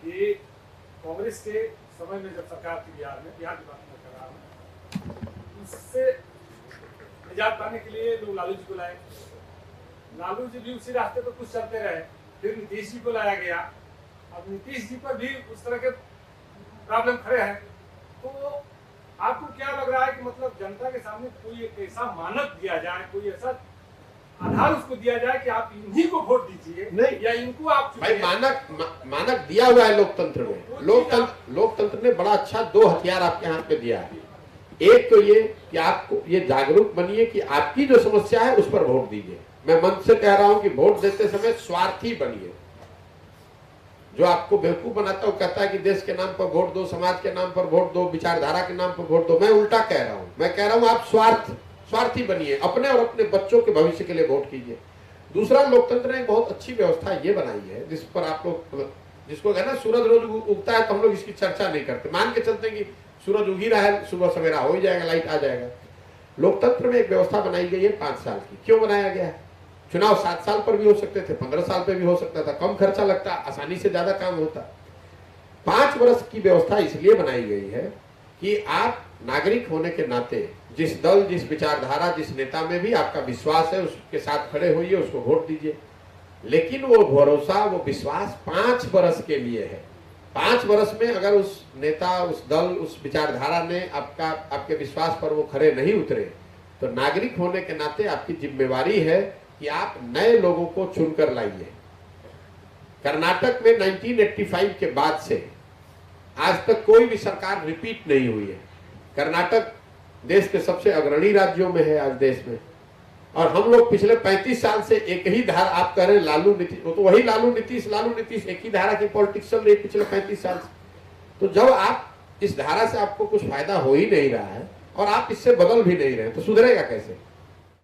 ये कांग्रेस के समय में जब सरकार थी बिहार की बात मैं कर रहा हूँ, उससे निजात पाने के लिए लोग लालू जी को लाए। लालू जी भी उसी रास्ते पर कुछ चलते रहे, फिर नीतीश जी को लाया गया। अब नीतीश जी पर भी उस तरह के प्रॉब्लम खड़े हैं। तो आपको क्या लग रहा है कि मतलब जनता के सामने कोई एक ऐसा मानक दिया जाए, कोई ऐसा आधार उसको दिया जाए कि आप इन्हीं को वोट दीजिए, नहीं या इनको आप भाई मानक दिया हुआ है लोकतंत्र में। लोकतंत्र ने बड़ा अच्छा 2 हथियार आपके हाथ पे दिया है। एक तो ये कि आपको ये जागरूक बनिए कि आपकी जो समस्या है उस पर वोट दीजिए। मैं मन से कह रहा हूं कि वोट देते समय स्वार्थी बनिए। जो आपको बेवकूफ बनाता है वो कहता है कि देश के नाम पर वोट दो, समाज के नाम पर वोट दो, विचारधारा के नाम पर वोट दो। मैं उल्टा कह रहा हूं, मैं कह रहा हूं आप स्वार्थी बनिए, अपने और अपने बच्चों के भविष्य के लिए वोट कीजिए। दूसरा, लोकतंत्र ने बहुत अच्छी व्यवस्था ये बनाई है जिस पर आप लोग, जिसको कहना सूरज रोज उगता है तो हम लोग इसकी चर्चा नहीं करते, मान के चलते कि सूरज उग ही रहा है, सुबह सवेरा हो ही जाएगा, लाइट आ जाएगा। लोकतंत्र में एक व्यवस्था बनाई गई है 5 साल की। क्यों बनाया गया है? चुनाव 7 साल पर भी हो सकते थे, 15 साल पर भी हो सकता था, कम खर्चा लगता, आसानी से ज्यादा काम होता। 5 वर्ष की व्यवस्था इसलिए बनाई गई है कि आप नागरिक होने के नाते जिस दल, जिस विचारधारा, जिस नेता में भी आपका विश्वास है उसके साथ खड़े होइए, उसको वोट दीजिए। लेकिन वो भरोसा, वो विश्वास 5 वर्ष के लिए है। 5 वर्ष में अगर उस नेता, उस दल, उस विचारधारा ने आपके विश्वास पर वो खड़े नहीं उतरे तो नागरिक होने के नाते आपकी जिम्मेवारी है कि आप नए लोगों को चुनकर लाइए। कर्नाटक में 1985 के बाद से आज तक कोई भी सरकार रिपीट नहीं हुई है। कर्नाटक देश के सबसे अग्रणी राज्यों में है आज देश में, और हम लोग पिछले 35 साल से एक ही धारा, आप कह रहे हैं लालू नीतीश, तो वही लालू नीतीश एक ही धारा की पॉलिटिक्स चल रही है पिछले 35 साल से। तो जब आप इस धारा से आपको कुछ फायदा हो ही नहीं रहा है और आप इससे बदल भी नहीं रहे तो सुधरेगा कैसे?